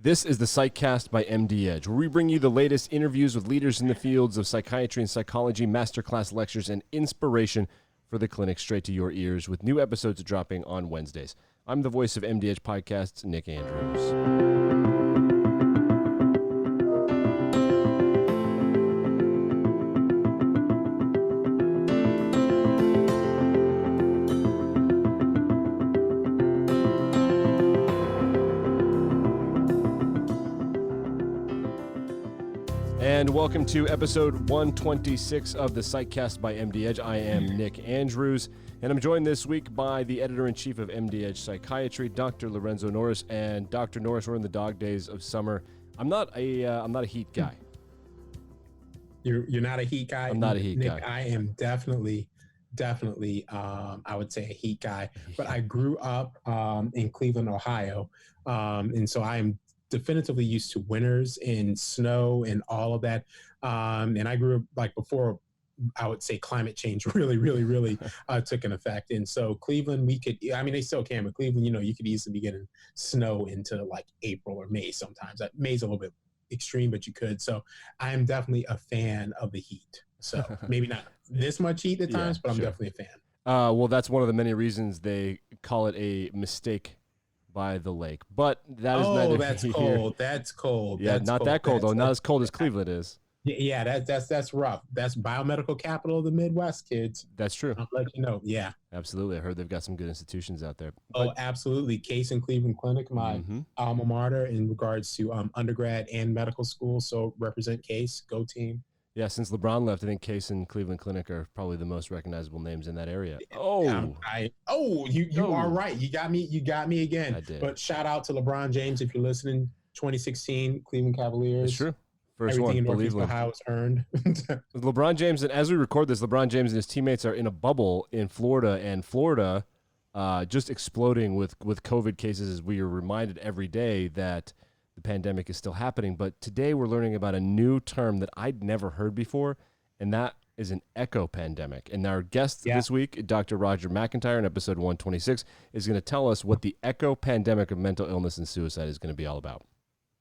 This is the Psychcast by MD Edge, where we bring you the latest interviews with leaders in the fields of psychiatry and psychology, masterclass lectures, and inspiration for the clinic straight to your ears, with new episodes dropping on Wednesdays. I'm the voice of MD Edge Podcasts, Nick Andrews. And welcome to episode 126 of the Psychcast by MD Edge. I am Nick Andrews, and I'm joined this week by the editor-in-chief of MD Edge Psychiatry, Dr. Lorenzo Norris. And Dr. Norris, we're in the dog days of summer. I'm not a heat guy. You're not a heat guy? I'm not a heat Nick, guy. I am definitely, I would say a heat guy. But I grew up in Cleveland, Ohio, and so I am definitively used to winters and snow and all of that. And I grew up like before, I would say climate change really took an effect. And so Cleveland, they still can, but Cleveland, you could easily be getting snow into like April or May sometimes. May's a little bit extreme, but you could. So I am definitely a fan of the heat. So maybe not this much heat at times, but I'm definitely a fan. Well, that's one of the many reasons they call it a mistake by the lake, but that is neither that's here. cold. That's cold. Yeah, that's not cold. that cold though. Not as cold as Cleveland is. Yeah, that's rough. That's biomedical capital of the Midwest, kids. That's true. I'll let you know. Yeah, absolutely. I heard they've got some good institutions out there. Absolutely. Case and Cleveland Clinic, my alma mater in regards to undergrad and medical school. So represent Case, go team. Yeah, since LeBron left, I think Case and Cleveland Clinic are probably the most recognizable names in that area. You are right. You got me again. I did. But shout out to LeBron James if you're listening. 2016 Cleveland Cavaliers. That's true. First Everything one, in Northeast believe Ohio is earned. LeBron James, and as we record this, LeBron James and his teammates are in a bubble in Florida, and Florida just exploding with COVID cases, as we are reminded every day that the pandemic is still happening. But today we're learning about a new term that I'd never heard before, and that is an echo pandemic. And our guest this week, Dr. Roger McIntyre, in episode 126, is going to tell us what the echo pandemic of mental illness and suicide is going to be all about.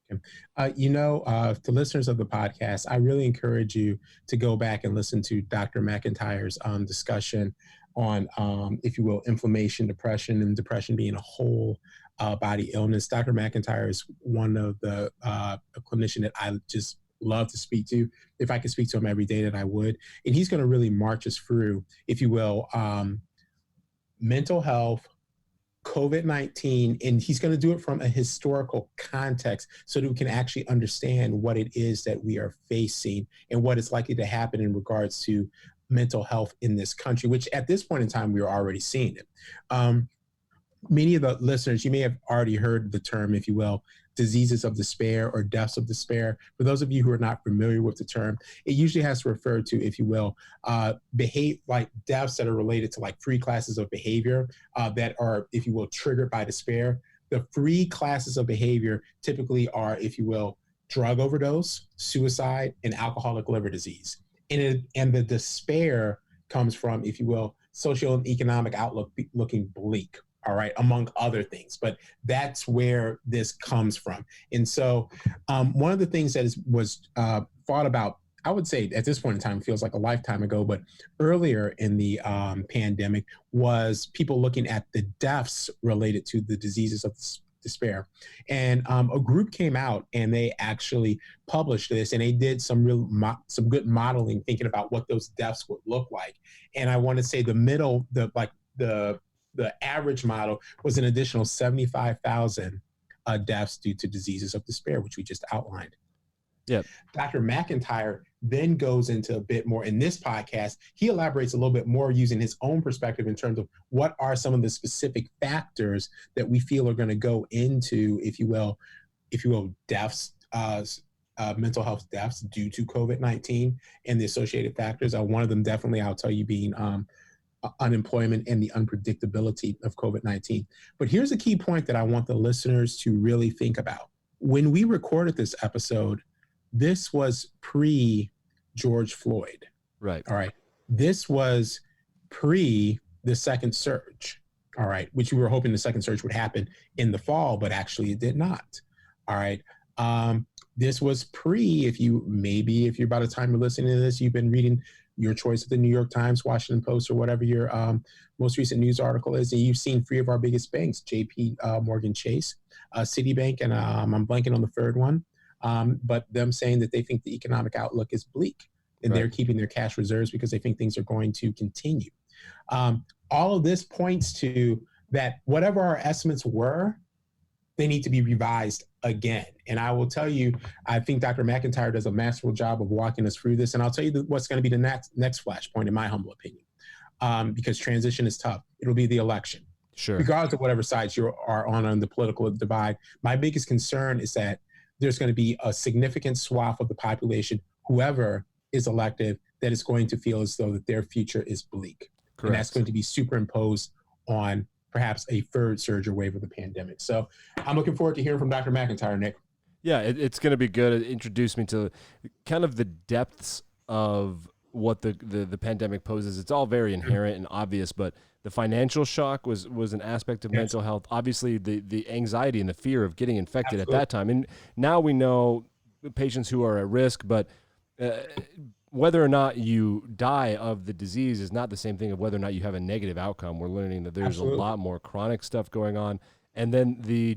To listeners of the podcast, I really encourage you to go back and listen to Dr. McIntyre's discussion on, if you will, inflammation, depression, and depression being a whole body illness. Dr. McIntyre is one of the a clinician that I just love to speak to. If I could speak to him every day, that I would. And he's going to really march us through, if you will, mental health, COVID-19, and he's going to do it from a historical context so that we can actually understand what it is that we are facing and what is likely to happen in regards to mental health in this country, which at this point in time, we are already seeing it. Many of the listeners, you may have already heard the term, if you will, diseases of despair or deaths of despair. For those of you who are not familiar with the term, it usually has to refer to, if you will, like deaths that are related to like 3 classes of behavior that are, if you will, triggered by despair. The 3 classes of behavior typically are, if you will, drug overdose, suicide, and alcoholic liver disease. And the despair comes from, if you will, social and economic outlook looking bleak. All right, among other things, but that's where this comes from. And so one of the things that was thought about, I would say at this point in time, feels like a lifetime ago, but earlier in the pandemic was people looking at the deaths related to the diseases of despair. And a group came out and they actually published this, and they did some good modeling, thinking about what those deaths would look like. And I want to say the average model was an additional 75,000 deaths due to diseases of despair, which we just outlined. Yep. Dr. McIntyre then goes into a bit more in this podcast. He elaborates a little bit more using his own perspective in terms of what are some of the specific factors that we feel are going to go into, if you will, deaths, mental health deaths due to COVID-19 and the associated factors. One of them definitely, I'll tell you, being unemployment and the unpredictability of COVID-19. But here's a key point that I want the listeners to really think about. When we recorded this episode, this was pre-George Floyd. Right. All right. This was pre the second surge. All right. Which we were hoping the second surge would happen in the fall, but actually it did not. All right. This was if you're by the time you're listening to this, you've been reading your choice of the New York Times, Washington Post, or whatever your most recent news article is, and you've seen three of our biggest banks, JP Morgan Chase, Citibank, and I'm blanking on the third one, but them saying that they think the economic outlook is bleak, and they're keeping their cash reserves because they think things are going to continue. All of this points to that whatever our estimates were, they need to be revised again. And I will tell you, I think Dr. McIntyre does a masterful job of walking us through this. And I'll tell you what's going to be the next flashpoint, in my humble opinion, because transition is tough. It'll be the election. Sure. Regardless of whatever sides you are on the political divide, my biggest concern is that there's going to be a significant swath of the population, whoever is elected, that is going to feel as though that their future is bleak. Correct. And that's going to be superimposed on perhaps a third surge or wave of the pandemic. So I'm looking forward to hearing from Dr. McIntyre, Nick. Yeah, it's going to be good. It introduced me to kind of the depths of what the pandemic poses. It's all very inherent and obvious, but the financial shock was an aspect of mental health. Obviously, the anxiety and the fear of getting infected at that time. And now we know patients who are at risk, but whether or not you die of the disease is not the same thing of whether or not you have a negative outcome. We're learning that there's a lot more chronic stuff going on. And then the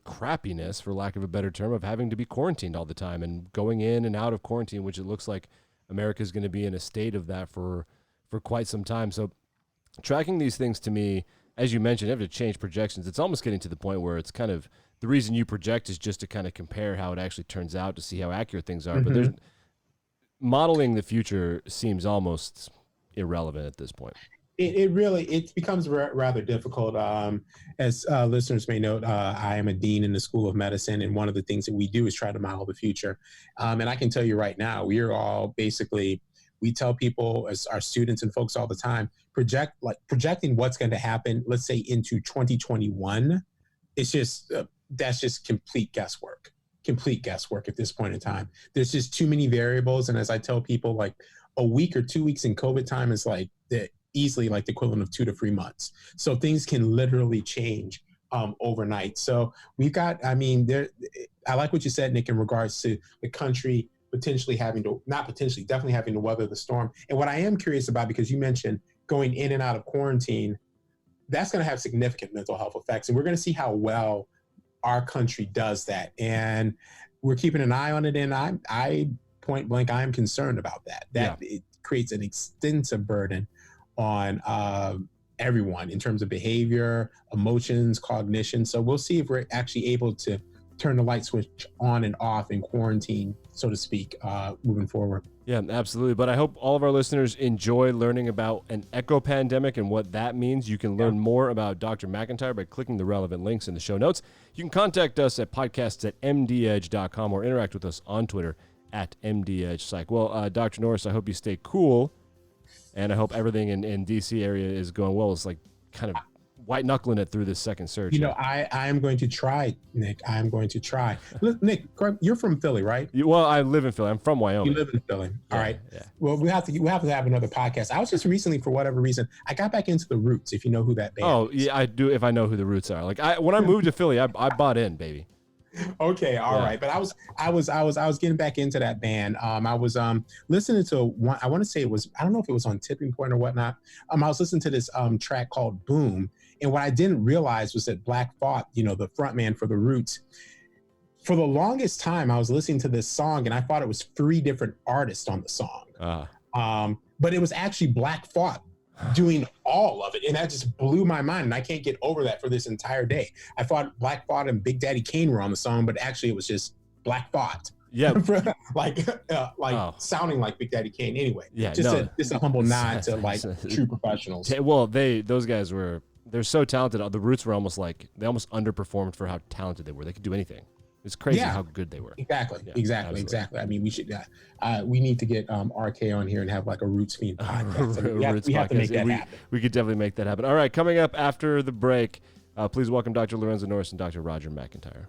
crappiness, for lack of a better term, of having to be quarantined all the time and going in and out of quarantine, which it looks like America is going to be in a state of that for quite some time. So tracking these things, to me, as you mentioned, you have to change projections. It's almost getting to the point where it's kind of the reason you project is just to kind of compare how it actually turns out to see how accurate things are. But there's modeling the future seems almost irrelevant at this point. It becomes rather difficult. As listeners may note, I am a dean in the School of Medicine, and one of the things that we do is try to model the future. And I can tell you right now, we are all we tell people, as our students and folks all the time, projecting what's going to happen, let's say into 2021, that's just complete guesswork at this point in time. There's just too many variables. And as I tell people, like a week or 2 weeks in COVID time is easily like the equivalent of 2 to 3 months. So things can literally change overnight. So we've got, I like what you said, Nick, in regards to the country definitely having to weather the storm. And what I am curious about, because you mentioned going in and out of quarantine, that's going to have significant mental health effects. And we're going to see how well our country does that. And we're keeping an eye on it. And I point blank, I am concerned about that. It creates an extensive burden on everyone in terms of behavior, emotions, cognition. So we'll see if we're actually able to turn the light switch on and off in quarantine, so to speak, moving forward. Yeah, absolutely. But I hope all of our listeners enjoy learning about an echo pandemic and what that means. You can learn more about Dr. McIntyre by clicking the relevant links in the show notes. You can contact us at podcasts@mdedge.com or interact with us on Twitter @mdedgepsych. Well, Dr. Norris, I hope you stay cool, and I hope everything in DC area is going well. It's like kind of white knuckling it through this second surge. I am going to try, Nick. I am going to try. Look, Nick, you're from Philly, right? Well, I live in Philly. I'm from Wyoming. You live in Philly. All right. Yeah. Well, we have to have another podcast. I was just recently, for whatever reason, I got back into the Roots. If you know who that band is. Oh yeah, I do. If I know who the Roots are, when I moved to Philly, I bought in, baby. Okay, all right. But I was getting back into that band. I was listening to one. I want to say I don't know if it was on Tipping Point or whatnot. I was listening to this track called Boom. And what I didn't realize was that Black Thought, the front man for the Roots, for the longest time, I was listening to this song and I thought it was 3 different artists on the song. But it was actually Black Thought doing all of it. And that just blew my mind. And I can't get over that for this entire day. I thought Black Thought and Big Daddy Kane were on the song, but actually it was just Black Thought. Yeah. Sounding like Big Daddy Kane anyway. Yeah. Just a humble nod to true professionals. Well, those guys they're so talented. The Roots were they almost underperformed for how talented they were. They could do anything. It's crazy how good they were. Exactly. I mean, we should. We need to get RK on here and have like a Roots themed podcast. We have to make that happen. We could definitely make that happen. All right, coming up after the break, please welcome Dr. Lorenzo Norris and Dr. Roger McIntyre.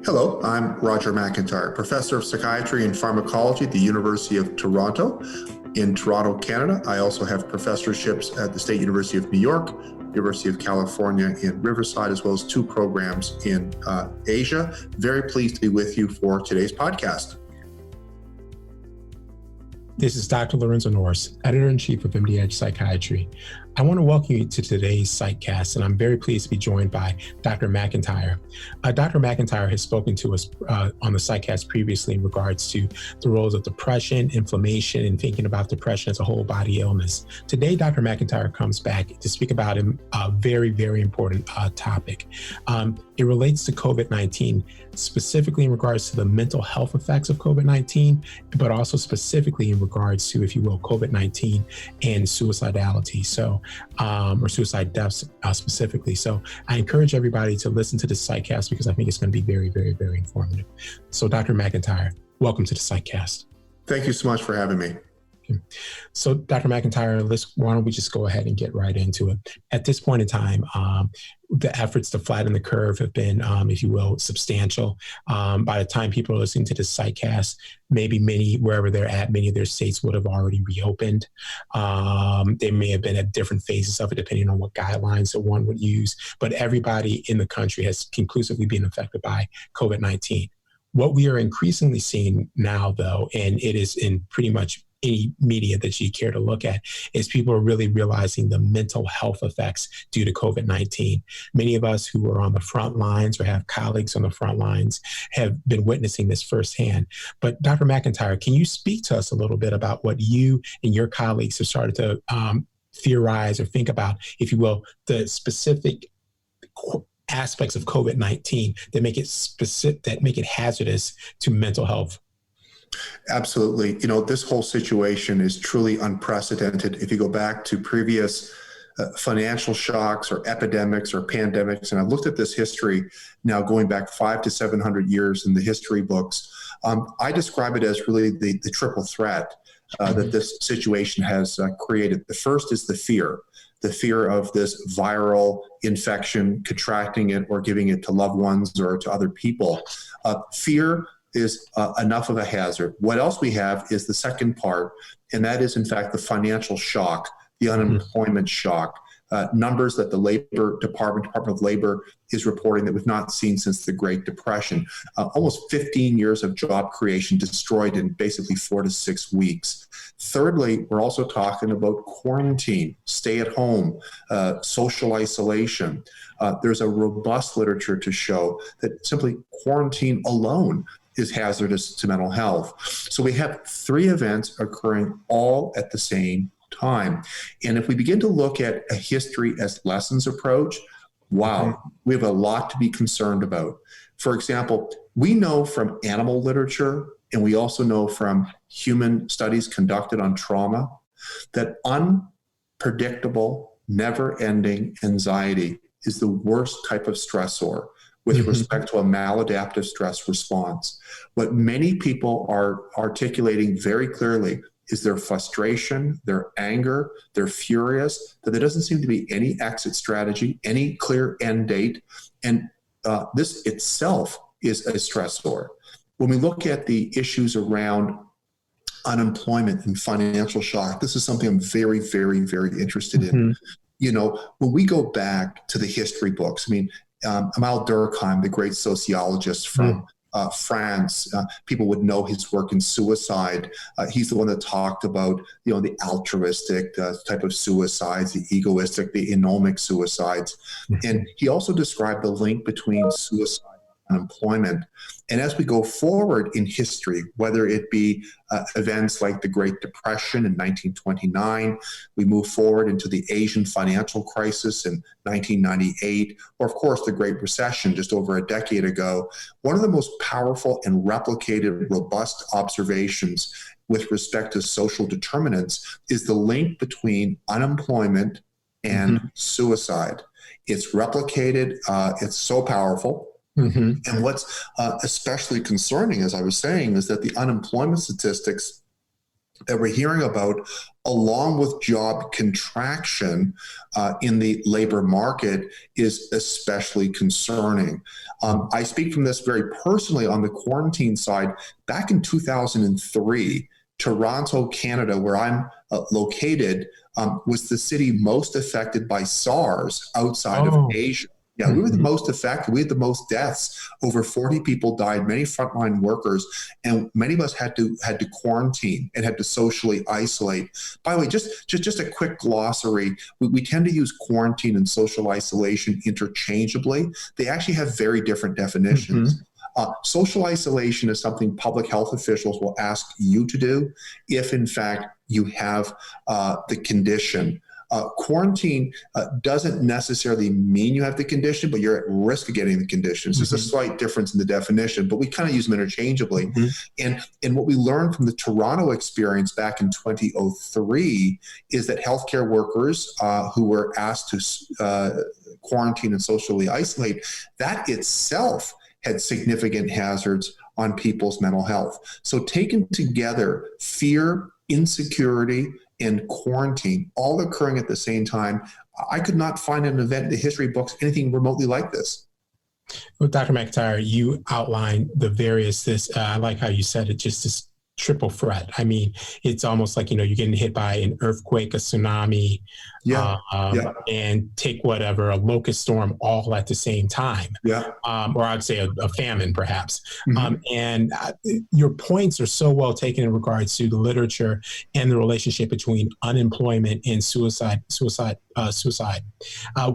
Hello, I'm Roger McIntyre, professor of psychiatry and pharmacology at the University of Toronto in Toronto, Canada. I also have professorships at the State University of New York, University of California in Riverside, as well as 2 programs in Asia. Very pleased to be with you for today's podcast. This is Dr. Lorenzo Norris, editor-in-chief of MD Edge Psychiatry. I want to welcome you to today's Psychcast, and I'm very pleased to be joined by Dr. McIntyre. Dr. McIntyre has spoken to us on the Psychcast previously in regards to the roles of depression, inflammation, and thinking about depression as a whole body illness. Today, Dr. McIntyre comes back to speak about a very, very important topic. It relates to COVID-19, specifically in regards to the mental health effects of COVID-19, but also specifically in regards to, if you will, COVID-19 and suicidality. Or suicide deaths specifically. So I encourage everybody to listen to this Psychcast because I think it's going to be very, very, very informative. So Dr. McIntyre, welcome to the Psychcast. Thank you so much for having me. Okay. So Dr. McIntyre, why don't we just go ahead and get right into it. At this point in time, the efforts to flatten the curve have been, if you will, substantial. By the time people are listening to this Psychcast, maybe wherever they're at, many of their states would have already reopened. They may have been at different phases of it, depending on what guidelines that one would use. But everybody in the country has conclusively been affected by COVID-19. What we are increasingly seeing now, though, and it is in pretty much any media that you care to look at, is people are really realizing the mental health effects due to COVID-19. Many of us who are on the front lines or have colleagues on the front lines have been witnessing this firsthand. But Dr. McIntyre, can you speak to us a little bit about what you and your colleagues have started to theorize or think about, if you will, the specific aspects of COVID-19 that make it hazardous to mental health? Absolutely. This whole situation is truly unprecedented. If you go back to previous financial shocks or epidemics or pandemics, and I've looked at this history now going back 500 to 700 years in the history books, I describe it as really the triple threat that this situation has created. The first is the fear of this viral infection, contracting it or giving it to loved ones or to other people. Fear is enough of a hazard. What else we have is the second part, and that is, in fact, the financial shock, the unemployment shock. Numbers that the Department of Labor is reporting that we've not seen since the Great Depression. Almost 15 years of job creation destroyed in basically 4 to 6 weeks. Thirdly, we're also talking about quarantine, stay at home, social isolation. There's a robust literature to show that simply quarantine alone is hazardous to mental health. So we have 3 events occurring all at the same time. And if we begin to look at a history as lessons approach, wow, we have a lot to be concerned about. For example, we know from animal literature, and we also know from human studies conducted on trauma, that unpredictable, never-ending anxiety is the worst type of stressor with respect to a maladaptive stress response. What many people are articulating very clearly is their frustration, their anger, they're furious, that there doesn't seem to be any exit strategy, any clear end date, and this itself is a stressor. When we look at the issues around unemployment and financial shock, this is something I'm very, very, very interested in. When we go back to the history books, Amal Durkheim, the great sociologist from France, people would know his work in suicide. He's the one that talked about, the altruistic type of suicides, the egoistic, the anomic suicides. And he also described the link between suicide and unemployment. And as we go forward in history, whether it be events like the Great Depression in 1929, we move forward into the Asian financial crisis in 1998, or of course the Great Recession just over a decade ago, one of the most powerful and replicated robust observations with respect to social determinants is the link between unemployment and suicide. It's replicated, it's so powerful. And what's especially concerning, as I was saying, is that the unemployment statistics that we're hearing about, along with job contraction in the labor market, is especially concerning. I speak from this very personally on the quarantine side. Back in 2003, Toronto, Canada, where I'm located, was the city most affected by SARS outside of Asia. Yeah, we were the most affected. We had the most deaths. Over 40 people died, many frontline workers, and many of us had to quarantine and had to socially isolate. By the way, just a quick glossary. We tend to use quarantine and social isolation interchangeably. They actually have very different definitions. Social isolation is something public health officials will ask you to do if, in fact, you have the condition. Quarantine doesn't necessarily mean you have the condition, but you're at risk of getting the conditions. There's a slight difference in the definition, but we kind of use them interchangeably. And what we learned from the Toronto experience back in 2003 is that healthcare workers who were asked to quarantine and socially isolate, that itself had significant hazards on people's mental health. So taken together, fear, insecurity, and quarantine all occurring at the same time, I could not find an event in the history books anything remotely like this. Well, Dr. McIntyre, you outlined the various, I like how you said it, just this triple threat. I mean, it's almost like, you're getting hit by an earthquake, a tsunami, and take whatever, a locust storm all at the same time. Or I'd say a famine, perhaps. And your points are so well taken in regards to the literature and the relationship between unemployment and suicide.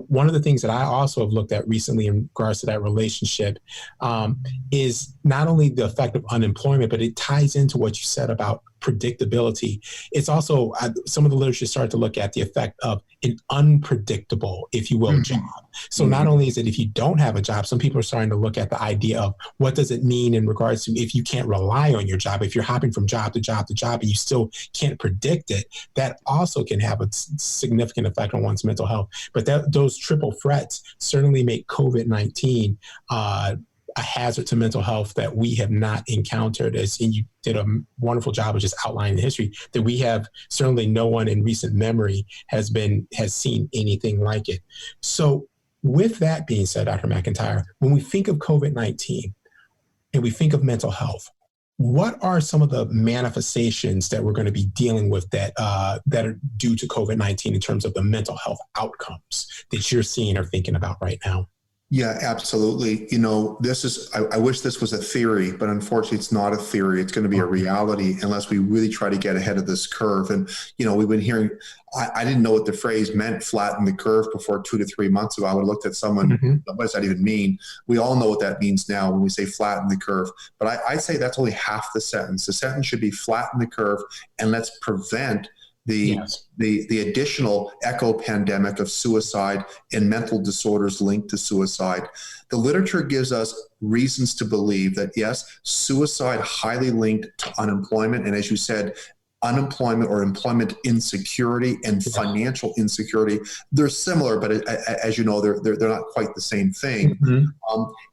One of the things that I also have looked at recently in regards to that relationship is not only the effect of unemployment, but it ties into what you said about predictability. It's also, some of the literature started to look at the effect of an unpredictable, if you will, job. So not only is it if you don't have a job, some people are starting to look at the idea of what does it mean in regards to if you can't rely on your job, if you're hopping from job to job to job and you still can't predict it, that also can have a significant effect on one's mental health. But those triple threats certainly make COVID-19 a hazard to mental health that we have not encountered, and you did a wonderful job of just outlining the history, that we have certainly no one in recent memory has seen anything like it. So with that being said, Dr. McIntyre, when we think of COVID-19 and we think of mental health, what are some of the manifestations that we're going to be dealing with that are due to COVID-19 in terms of the mental health outcomes that you're seeing or thinking about right now? Yeah, absolutely. This is, I wish this was a theory, but unfortunately it's not a theory. It's going to be a reality unless we really try to get ahead of this curve. And, we've been hearing, I didn't know what the phrase meant, flatten the curve, before 2 to 3 months ago. I would have looked at someone, what does that even mean? We all know what that means now when we say flatten the curve. But I say that's only half the sentence. The sentence should be flatten the curve and let's prevent the additional echo pandemic of suicide and mental disorders linked to suicide. The literature gives us reasons to believe that, yes, suicide highly linked to unemployment. And as you said, unemployment or employment insecurity and financial insecurity, they're similar, but as you know, they're not quite the same thing.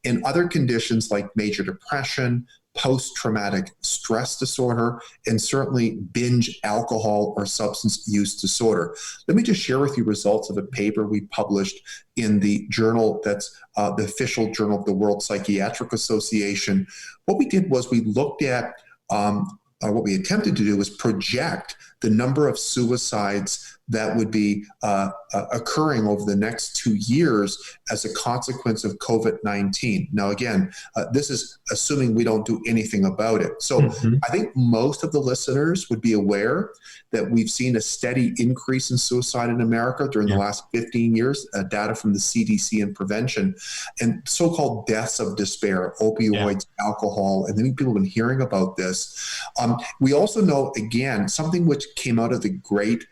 And other conditions like major depression, post-traumatic stress disorder, and certainly binge alcohol or substance use disorder. Let me just share with you results of a paper we published in the journal that's the official journal of the World Psychiatric Association. What we did was we looked at what we attempted to do was project the number of suicides that would be occurring over the next 2 years as a consequence of COVID-19. Now, again, this is assuming we don't do anything about it. So I think most of the listeners would be aware that we've seen a steady increase in suicide in America during the last 15 years, data from the CDC and prevention, and so-called deaths of despair, opioids, alcohol, and many people have been hearing about this. We also know, again, something which came out of the Great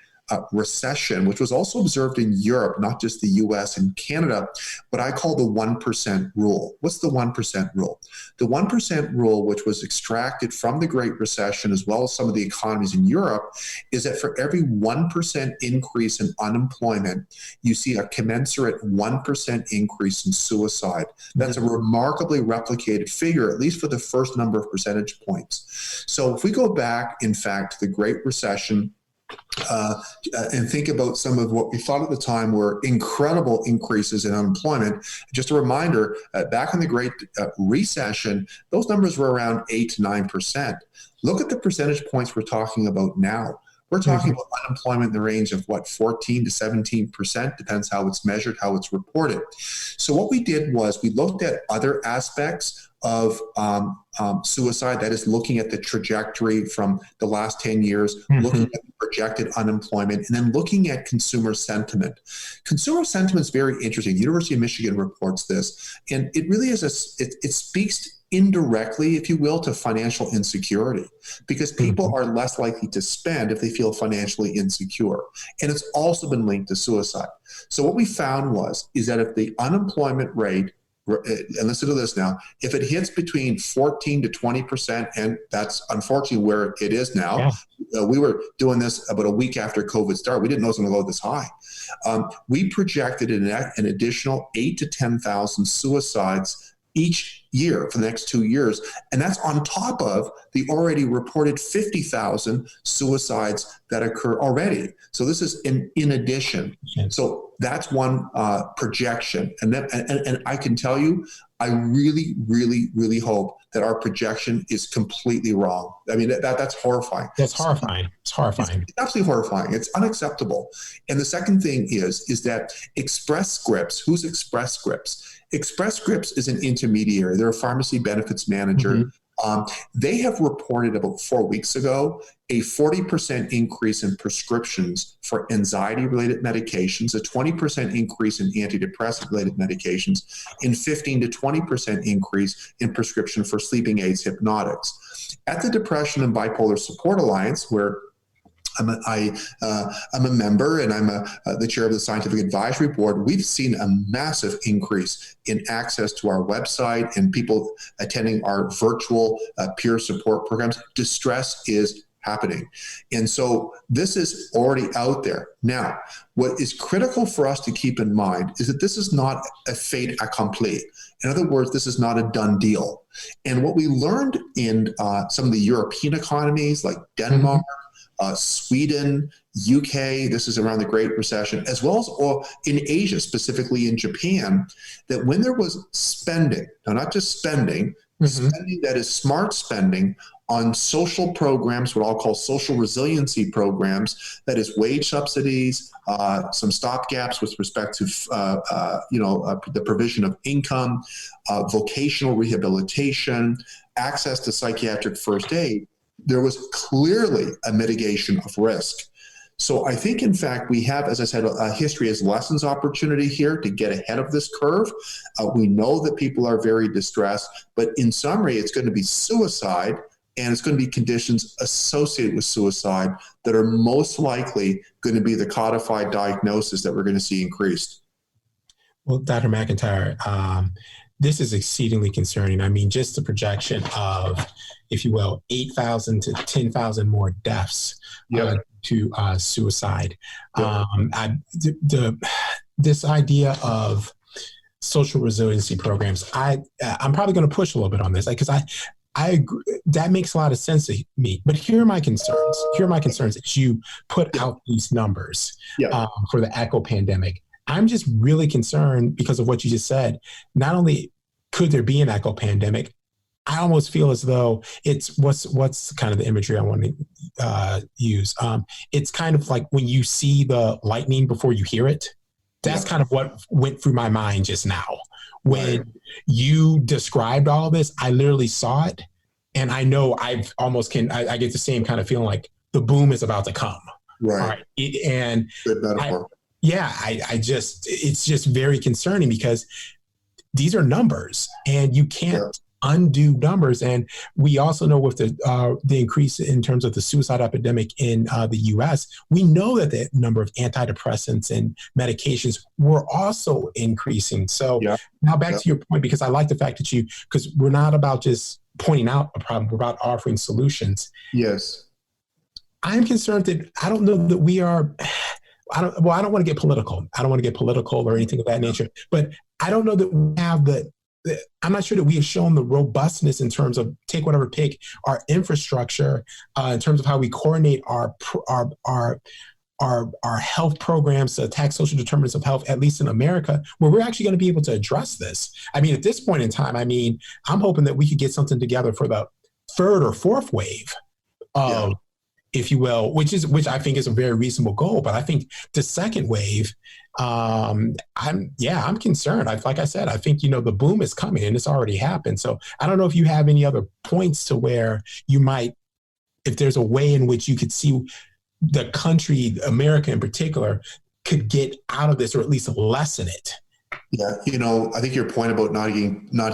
recession, which was also observed in Europe, not just the US and Canada, what I call the 1% rule. What's the 1% rule? The 1% rule, which was extracted from the Great Recession, as well as some of the economies in Europe, is that for every 1% increase in unemployment, you see a commensurate 1% increase in suicide. That's a remarkably replicated figure, at least for the first number of percentage points. So if we go back, in fact, to the Great Recession, and think about some of what we thought at the time were incredible increases in unemployment. Just a reminder, back in the Great Recession, those numbers were around 8 to 9%. Look at the percentage points we're talking about now. We're talking about unemployment in the range of 14 to 17%, depends how it's measured, how it's reported. So what we did was we looked at other aspects of suicide, that is looking at the trajectory from the last 10 years, looking at the projected unemployment, and then looking at consumer sentiment. Consumer sentiment is very interesting. The University of Michigan reports this, and it really is it speaks indirectly, if you will, to financial insecurity, because people are less likely to spend if they feel financially insecure. And it's also been linked to suicide. So what we found is that if the unemployment rate, and listen to this now, if it hits between 14 to 20%, and that's unfortunately where it is now. We were doing this about a week after COVID started. We didn't know it was going to go this high. We projected an additional 8 to 10,000 suicides each year for the next 2 years. And that's on top of the already reported 50,000 suicides that occur already. So this is in addition. So that's one projection. And I can tell you, I really, really, really hope that our projection is completely wrong. I mean, that's horrifying. That's horrifying. It's horrifying. It's absolutely horrifying. It's unacceptable. And the second thing is that Express Scripts, who's Express Scripts? Express Scripts is an intermediary. They're a pharmacy benefits manager. They have reported about 4 weeks ago a 40% increase in prescriptions for anxiety-related medications, a 20% increase in antidepressant-related medications, and 15 to 20% increase in prescription for sleeping aids, hypnotics. At the Depression and Bipolar Support Alliance, where I'm a member, and I'm the chair of the Scientific Advisory Board, we've seen a massive increase in access to our website and people attending our virtual peer support programs. Distress is happening. And so this is already out there. Now, what is critical for us to keep in mind is that this is not a fait accompli. In other words, this is not a done deal. And what we learned in some of the European economies like Denmark, Sweden, UK, this is around the Great Recession, as well as in Asia, specifically in Japan, that when there was spending, now not just spending, spending that is smart spending on social programs, what I'll call social resiliency programs, that is wage subsidies, some stopgaps with respect to the provision of income, vocational rehabilitation, access to psychiatric first aid, there was clearly a mitigation of risk. So I think, in fact, we have, as I said, a history as lessons opportunity here to get ahead of this curve. We know that people are very distressed, but in summary, it's going to be suicide, and it's going to be conditions associated with suicide that are most likely going to be the codified diagnosis that we're going to see increased. Well, Dr. McIntyre, this is exceedingly concerning. I mean, just the projection of, if you will, 8,000 to 10,000 more deaths to suicide. This idea of social resiliency programs, I'm probably going to push a little bit on this because I agree, that makes a lot of sense to me. But here are my concerns. As you put out these numbers for the echo pandemic. I'm just really concerned because of what you just said. Not only could there be an echo pandemic, I almost feel as though it's what's kind of the imagery I want to use. It's kind of like when you see the lightning before you hear it. That's kind of what went through my mind just now. When you described all this, I literally saw it, and I know I get the same kind of feeling like the boom is about to come. Right. Good metaphor. It's just very concerning because these are numbers, and you can't undue numbers. And we also know with the increase in terms of the suicide epidemic in the U.S., we know that the number of antidepressants and medications were also increasing. So now back to your point, because I like the fact that because we're not about just pointing out a problem, we're about offering solutions. Yes. I'm concerned that I don't know that we are, I don't want to get political. I don't want to get political or anything of that nature, but I don't know that we have I'm not sure that we have shown the robustness in terms of our infrastructure, in terms of how we coordinate our health programs to attack social determinants of health, at least in America, where we're actually going to be able to address this. I mean, at this point in time, I'm hoping that we could get something together for the third or fourth wave of, if you will, which I think is a very reasonable goal. But I think the second wave, I'm concerned. Like I said, I think, the boom is coming and it's already happened. So I don't know if you have any other points to where you might, if there's a way in which you could see the country, America in particular, could get out of this or at least lessen it. Yeah, I think your point about not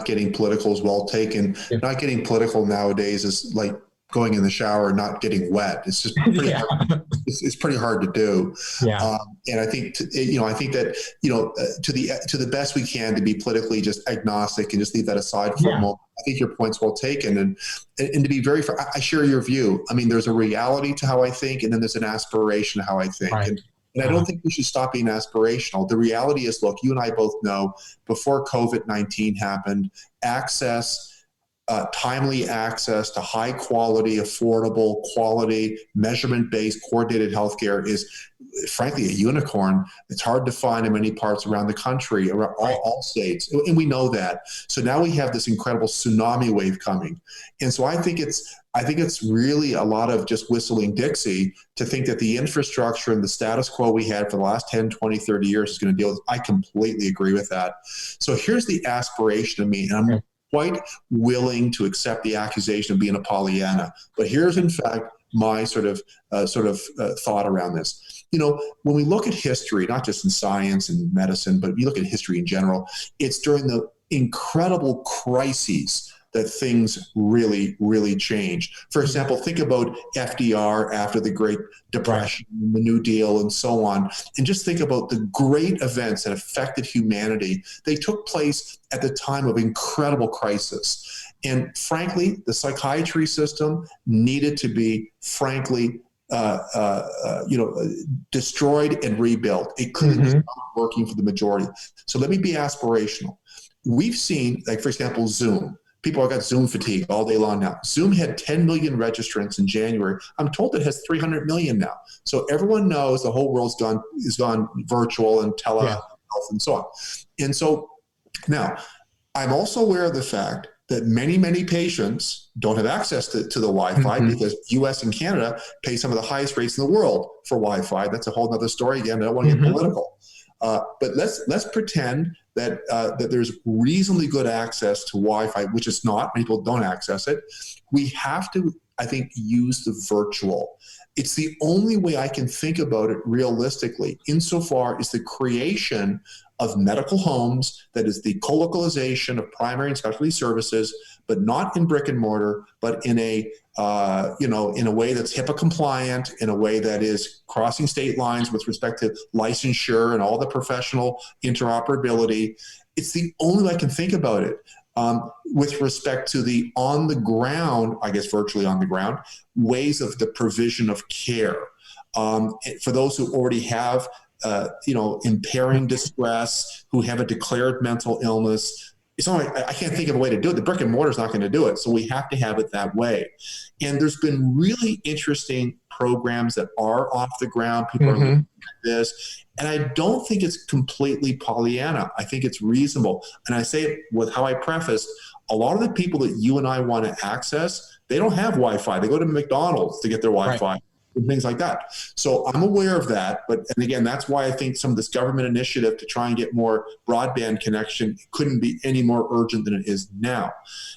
getting political is well taken. Yeah. Not getting political nowadays is like going in the shower and not getting wet. It's just pretty hard. It's pretty hard to do. Yeah. And I think to the best we can to be politically just agnostic and just leave that aside for a moment. I think your point's well taken, and to be very fair, I share your view. I mean, there's a reality to how I think, and then there's an aspiration to how I think. Right. And I don't think we should stop being aspirational. The reality is, look, you and I both know before COVID-19 happened, timely access to high quality, affordable, quality, measurement-based, coordinated healthcare is, frankly, a unicorn. It's hard to find in many parts around the country, around all states, and we know that. So now we have this incredible tsunami wave coming, and so I think it's really a lot of just whistling Dixie to think that the infrastructure and the status quo we had for the last 10, 20, 30 years is going to deal with. I completely agree with that. So here's the aspiration of me, and I'm quite willing to accept the accusation of being a Pollyanna. But here's, in fact, my sort of thought around this. When we look at history, not just in science and medicine, but we look at history in general, it's during the incredible crises that things really, really changed. For example, think about FDR after the Great Depression, the New Deal, and so on. And just think about the great events that affected humanity. They took place at the time of incredible crisis. And frankly, the psychiatry system needed to be, frankly, destroyed and rebuilt. It couldn't stop working for the majority. So let me be aspirational. We've seen, like, for example, Zoom. People have got Zoom fatigue all day long now. Zoom had 10 million registrants in January. I'm told it has 300 million now. So everyone knows the whole world's gone virtual and telehealth and so on. And so now I'm also aware of the fact that many, many patients don't have access to the Wi-Fi because US and Canada pay some of the highest rates in the world for Wi-Fi. That's a whole other story. Again, I don't want to get political. But let's pretend that there's reasonably good access to Wi-Fi, which is not. Many people don't access it. We have to, I think, use the virtual. It's the only way I can think about it realistically, insofar as the creation of medical homes, that is the co-localization of primary and specialty services, but not in brick and mortar, but in a in a way that's HIPAA compliant, in a way that is crossing state lines with respect to licensure and all the professional interoperability. It's the only way I can think about it. With respect to the on the ground, I guess virtually on the ground, ways of the provision of care. For those who already have impairing distress, who have a declared mental illness, it's not like I can't think of a way to do it. The brick and mortar is not going to do it. So we have to have it that way. And there's been really interesting programs that are off the ground. People are looking at this. And I don't think it's completely Pollyanna. I think it's reasonable. And I say it with how I prefaced, a lot of the people that you and I want to access, they don't have Wi-Fi. They go to McDonald's to get their Wi-Fi. Right. And things like that. So I'm aware of that. And again, that's why I think some of this government initiative to try and get more broadband connection couldn't be any more urgent than it is now.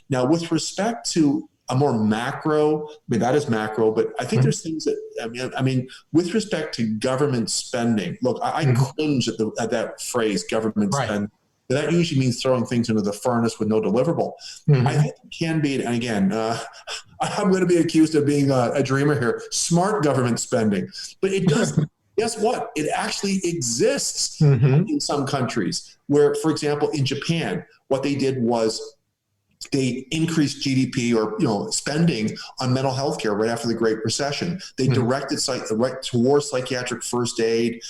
Now, with respect to a more macro, that is macro, but I think there's things that, I mean, with respect to government spending, look, I cringe at that phrase, government spending. that usually means throwing things into the furnace with no deliverable. I think it can be, and again, I'm going to be accused of being a dreamer here, smart government spending, but it does. Guess what? It actually exists in some countries where, for example, in Japan, what they did was they increased GDP or spending on mental health care right after the Great Recession. They directed towards psychiatric first aid.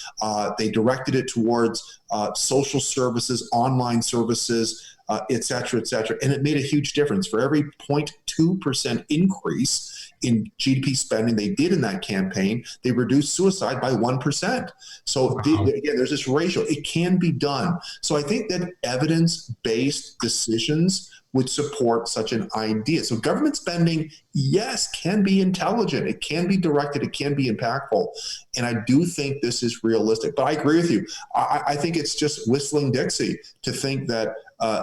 They directed it towards social services, online services, et cetera, et cetera. And it made a huge difference. For every 0.2% increase in GDP spending they did in that campaign, they reduced suicide by 1%. So again, there's this ratio. It can be done. So I think that evidence-based decisions would support such an idea. So government spending, yes, can be intelligent. It can be directed. It can be impactful. And I do think this is realistic. But I agree with you. I think it's just whistling Dixie to think that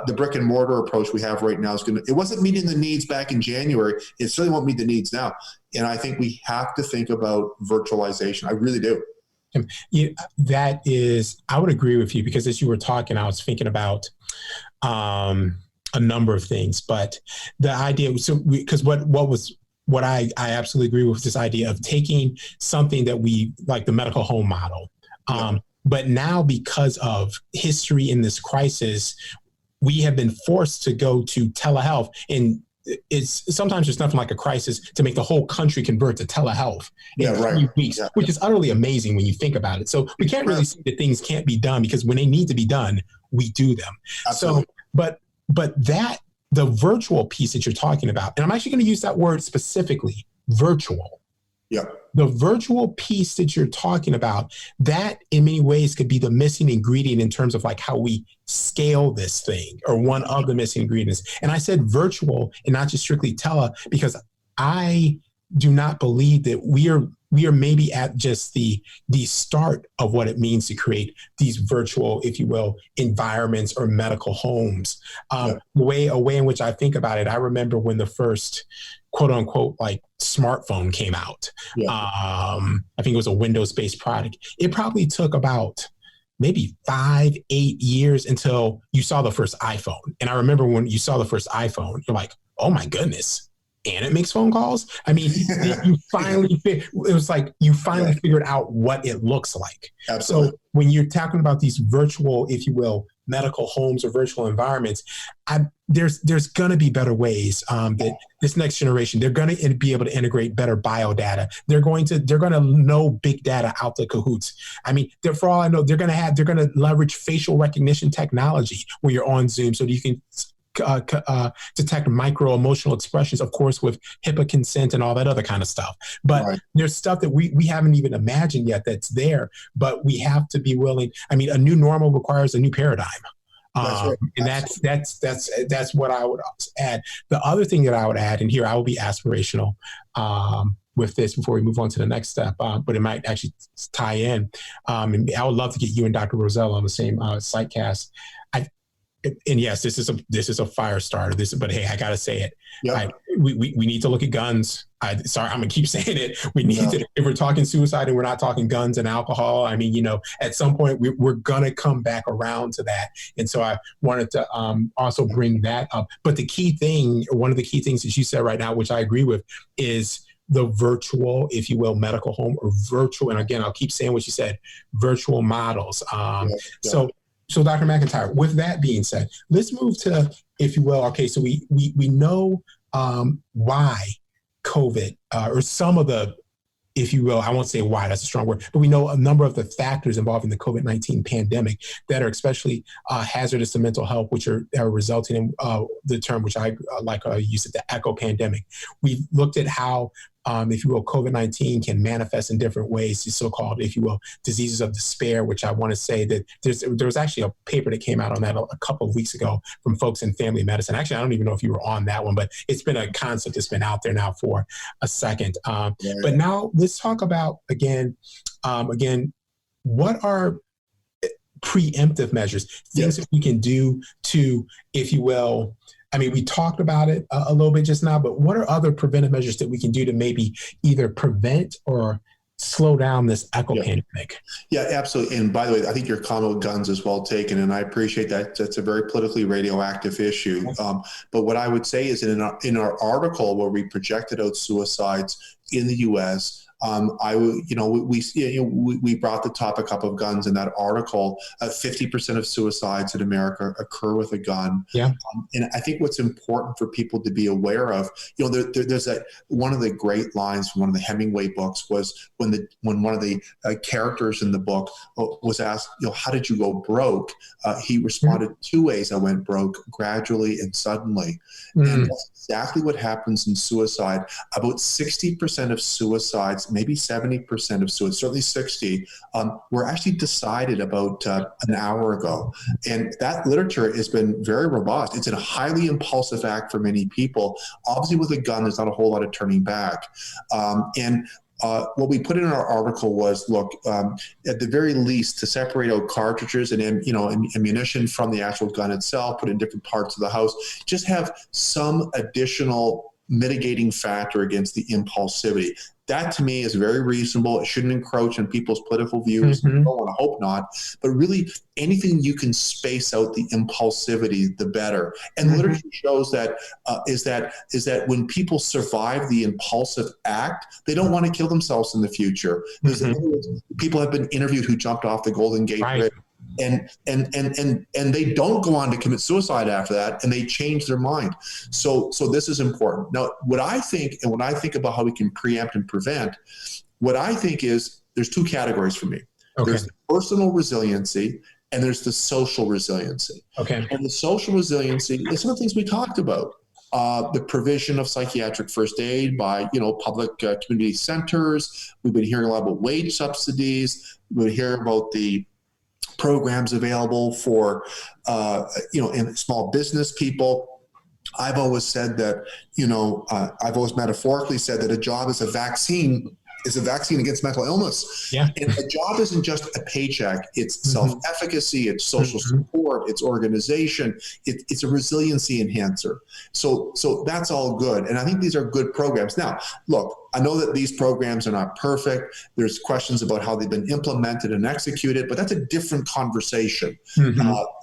the brick and mortar approach we have right now it wasn't meeting the needs back in January. It certainly won't meet the needs now. And I think we have to think about virtualization. I really do. Yeah, I would agree with you, because as you were talking, I was thinking about a number of things, but the idea, what I absolutely agree with this idea of taking something that we like, the medical home model. But now, because of history in this crisis, we have been forced to go to telehealth, and sometimes there's nothing like a crisis to make the whole country convert to telehealth in 3 weeks, which is utterly amazing when you think about it. So we can't really say that things can't be done, because when they need to be done, we do them. Absolutely. So, but the virtual piece that you're talking about, and I'm actually going to use that word specifically, virtual. Yeah. The virtual piece that you're talking about, that in many ways could be the missing ingredient in terms of like how we scale this thing, or one of the missing ingredients. And I said virtual and not just strictly tele, because I do not believe that we are maybe at just the start of what it means to create these virtual, if you will, environments or medical homes. The way in which I think about it, I remember when the first quote unquote like smartphone came out. I think it was a Windows-based product. It probably took about maybe 5-8 years until you saw the first iPhone. And I remember when you saw the first iPhone, you're like, oh my goodness. And it makes phone calls. I mean, you finally figured out what it looks like. Absolutely. So when you're talking about these virtual, if you will, medical homes or virtual environments, there's going to be better ways that this next generation, they're going to be able to integrate better biodata. They're going to know big data out the cahoots. I mean, for all I know, they're going to leverage facial recognition technology when you're on Zoom, so that you can detect micro emotional expressions, of course, with HIPAA consent and all that other kind of stuff. But there's stuff that we haven't even imagined yet that's there, but we have to be willing. I mean, a new normal requires a new paradigm. And that's what I would add. The other thing that I would add, and here I will be aspirational with this before we move on to the next step, but it might actually tie in. And I would love to get you and Dr. Rosella on the same Psychcast. And yes, this is a fire starter. But hey, I gotta say it. We need to look at guns. Sorry, I'm gonna keep saying it. We need to. If we're talking suicide and we're not talking guns and alcohol, I mean, at some point we're gonna come back around to that. And so I wanted to also bring that up. But the key thing, one of the key things that you said right now, which I agree with, is the virtual, if you will, medical home, or virtual. And again, I'll keep saying what you said, virtual models. So Dr. McIntyre, with that being said, let's move to, if you will, okay, so we know why COVID, or some of the, if you will, I won't say why, that's a strong word, but we know a number of the factors involved in the COVID-19 pandemic that are especially hazardous to mental health, which are resulting in the term, which I use it, the echo pandemic. We've looked at how, if you will, COVID-19 can manifest in different ways, the so-called, if you will, diseases of despair, which I want to say that there was actually a paper that came out on that a couple of weeks ago from folks in family medicine. Actually, I don't even know if you were on that one, but it's been a concept that's been out there now for a second. But now let's talk about, again, what are preemptive measures, things that we can do to, if you will, I mean, we talked about it a little bit just now, but what are other preventive measures that we can do to maybe either prevent or slow down this echo pandemic. Yeah, absolutely. And by the way, I think your comment with guns is well taken, and I appreciate that. That's a very politically radioactive issue. But what I would say is in our article where we projected out suicides in the U.S., we brought the topic up of guns in that article. 50% of suicides in America occur with a gun. Yeah. And I think what's important for people to be aware of, there's one of the great lines from one of the Hemingway books was when one of the characters in the book was asked, how did you go broke? He responded, 2 ways I went broke: gradually and suddenly. And that's exactly what happens in suicide. About 60% of suicides, maybe 70% of suicides, certainly 60, were actually decided about an hour ago. And that literature has been very robust. It's a highly impulsive act for many people. Obviously, with a gun, there's not a whole lot of turning back. What we put in our article was, look, at the very least, to separate out cartridges and ammunition from the actual gun itself, put in different parts of the house, just have some additional mitigating factor against the impulsivity. That to me is very reasonable. It shouldn't encroach on people's political views. I hope not. But really, anything you can space out the impulsivity, the better. And the literature shows that is that when people survive the impulsive act, they don't want to kill themselves in the future. People have been interviewed who jumped off the Golden Gate Bridge. And they don't go on to commit suicide after that, and they change their mind. So this is important. Now, what I think about how we can preempt and prevent, what I think is there's 2 categories for me. Okay. There's the personal resiliency and there's the social resiliency. Okay. And the social resiliency is some of the things we talked about. The provision of psychiatric first aid by, public community centers. We've been hearing a lot about wage subsidies. We've been hearing about the programs available for, in small business people. I've always said that, I've always metaphorically said that a job is a vaccine against mental illness. Yeah. And a job isn't just a paycheck. It's self-efficacy, it's social support, it's organization, it's a resiliency enhancer. So that's all good. And I think these are good programs. Now, look, I know that these programs are not perfect. There's questions about how they've been implemented and executed, but that's a different conversation.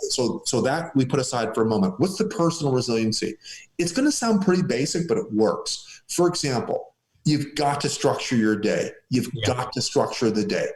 So that we put aside for a moment. What's the personal resiliency? It's going to sound pretty basic, but it works. For example, you've got to structure your day. You've got to structure the day.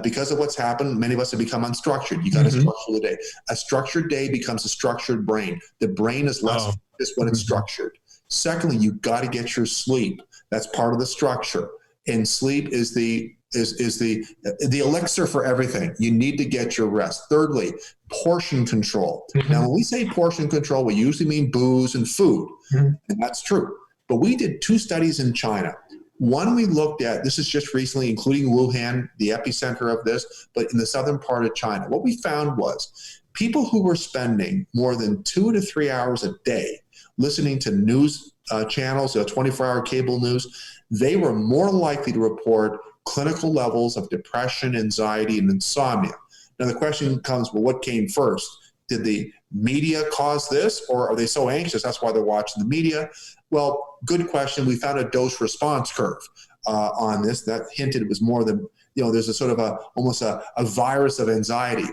Because of what's happened, many of us have become unstructured. You got to structure the day. A structured day becomes a structured brain. The brain is less focused when it's structured. Secondly, you've got to get your sleep. That's part of the structure. And sleep is the elixir for everything. You need to get your rest. Thirdly, portion control. Now, when we say portion control, we usually mean booze and food. And that's true. But we did 2 studies in China. One we looked at, this is just recently, including Wuhan, the epicenter of this, but in the southern part of China. What we found was people who were spending more than 2 to 3 hours a day listening to news channels, 24-hour cable news, they were more likely to report clinical levels of depression, anxiety, and insomnia. Now the question comes, well, what came first? Did the media cause this, or are they so anxious that's why they're watching the media? Well, good question. We found a dose response curve on this that hinted it was more than, there's a sort of almost a virus of anxiety.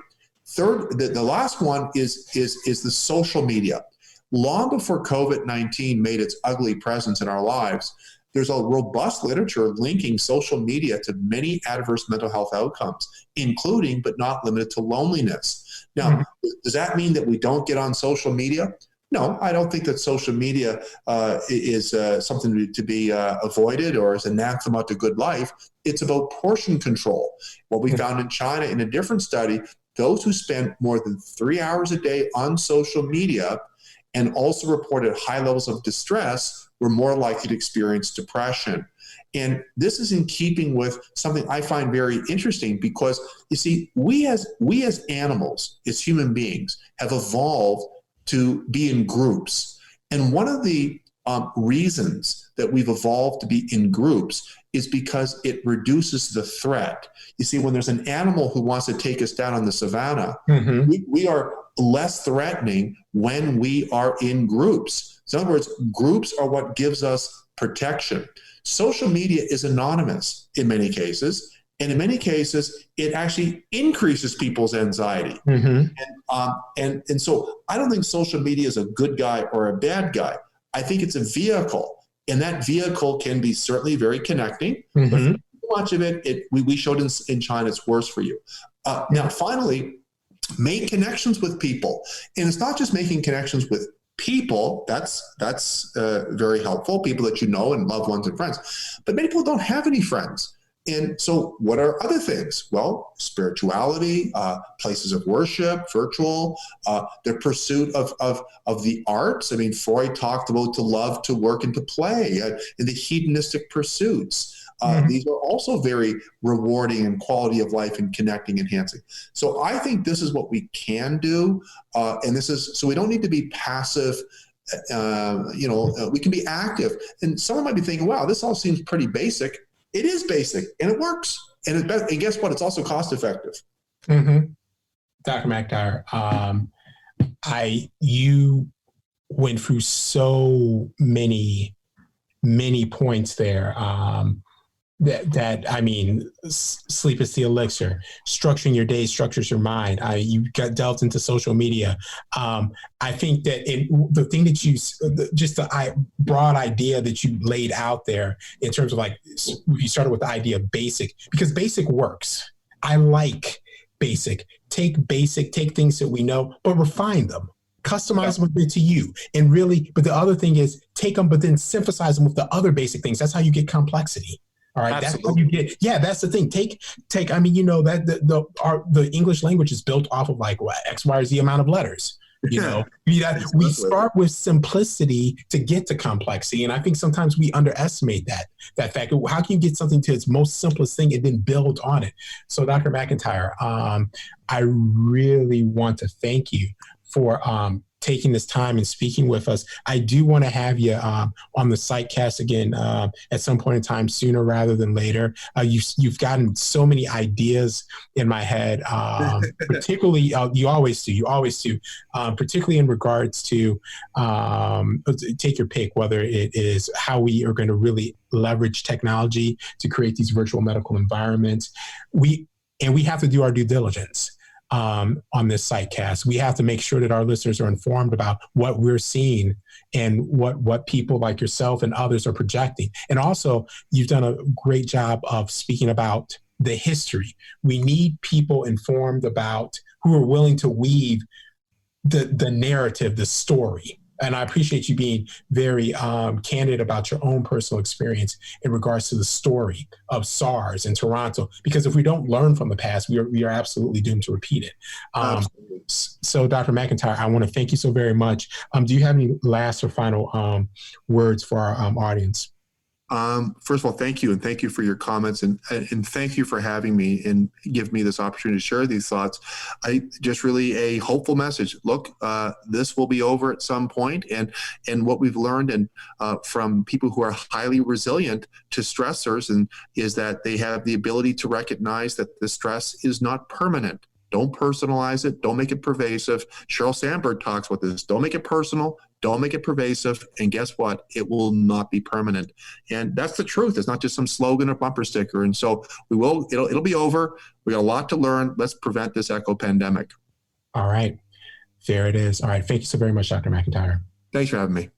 Third, the last one is the social media. Long before COVID-19 made its ugly presence in our lives, there's a robust literature linking social media to many adverse mental health outcomes, including but not limited to loneliness. Now, does that mean that we don't get on social media? No, I don't think that social media is something to be avoided or is anathema to good life. It's about portion control. What we found in China in a different study, those who spent more than 3 hours a day on social media and also reported high levels of distress were more likely to experience depression. And this is in keeping with something I find very interesting because, you see, we as animals, as human beings, have evolved to be in groups. And one of the reasons that we've evolved to be in groups is because it reduces the threat. You see, when there's an animal who wants to take us down on the savannah, we are less threatening when we are in groups. So in other words, groups are what gives us protection. Social media is anonymous in many cases. And in many cases, it actually increases people's anxiety. And so I don't think social media is a good guy or a bad guy. I think it's a vehicle. And that vehicle can be certainly very connecting. But for too much of it, we showed in China, it's worse for you. Now, finally, make connections with people. And it's not just making connections with people. That's very helpful. People that you know and loved ones and friends. But many people don't have any friends. And so what are other things? Well, spirituality, places of worship, virtual, the pursuit of the arts. I mean, Freud talked about to love, to work, and to play, and the hedonistic pursuits. These are also very rewarding and quality of life and connecting, enhancing. So I think this is what we can do. And this is, so we don't need to be passive. We can be active. And someone might be thinking, wow, this all seems pretty basic. It is basic and it works. And guess what? It's also cost effective. Dr. McIntyre, you went through so many points there. Sleep is the elixir. Structuring your day structures your mind. You got delved into social media. I think that the thing that the broad idea that you laid out there in terms of like, you started with the idea of basic, because basic works. I like basic. Take things that we know, but refine them. Customize them a bit to you. And really, but the other thing is take them, but then synthesize them with the other basic things. That's how you get complexity. All right. Absolutely. That's how you get, that's the thing. The English language is built off of like what, X, Y, or Z amount of letters. We start with simplicity to get to complexity. And I think sometimes we underestimate that fact. How can you get something to its most simplest thing and then build on it? So Dr. McIntyre, I really want to thank you for taking this time and speaking with us. I do want to have you on the Psychcast again at some point in time, sooner rather than later. You've gotten so many ideas in my head, particularly, you always do, particularly in regards to, take your pick, whether it is how we are going to really leverage technology to create these virtual medical environments. We have to do our due diligence. On this Psychcast, we have to make sure that our listeners are informed about what we're seeing and what people like yourself and others are projecting. And also, you've done a great job of speaking about the history. We need people informed about who are willing to weave the narrative, the story. And I appreciate you being very candid about your own personal experience in regards to the story of SARS in Toronto, because if we don't learn from the past, we are absolutely doomed to repeat it. So Dr. McIntyre, I want to thank you so very much. Do you have any last or final words for our audience? First of all, thank you. And thank you for your comments and thank you for having me and give me this opportunity to share these thoughts. Just really a hopeful message. Look, this will be over at some point. And what we've learned from people who are highly resilient to stressors is that they have the ability to recognize that the stress is not permanent. Don't personalize it. Don't make it pervasive. Sheryl Sandberg talks about this. Don't make it personal. Don't make it pervasive. And guess what? It will not be permanent. And that's the truth. It's not just some slogan or bumper sticker. And so it'll be over. We got a lot to learn. Let's prevent this echo pandemic. All right. There it is. All right. Thank you so very much, Dr. McIntyre. Thanks for having me.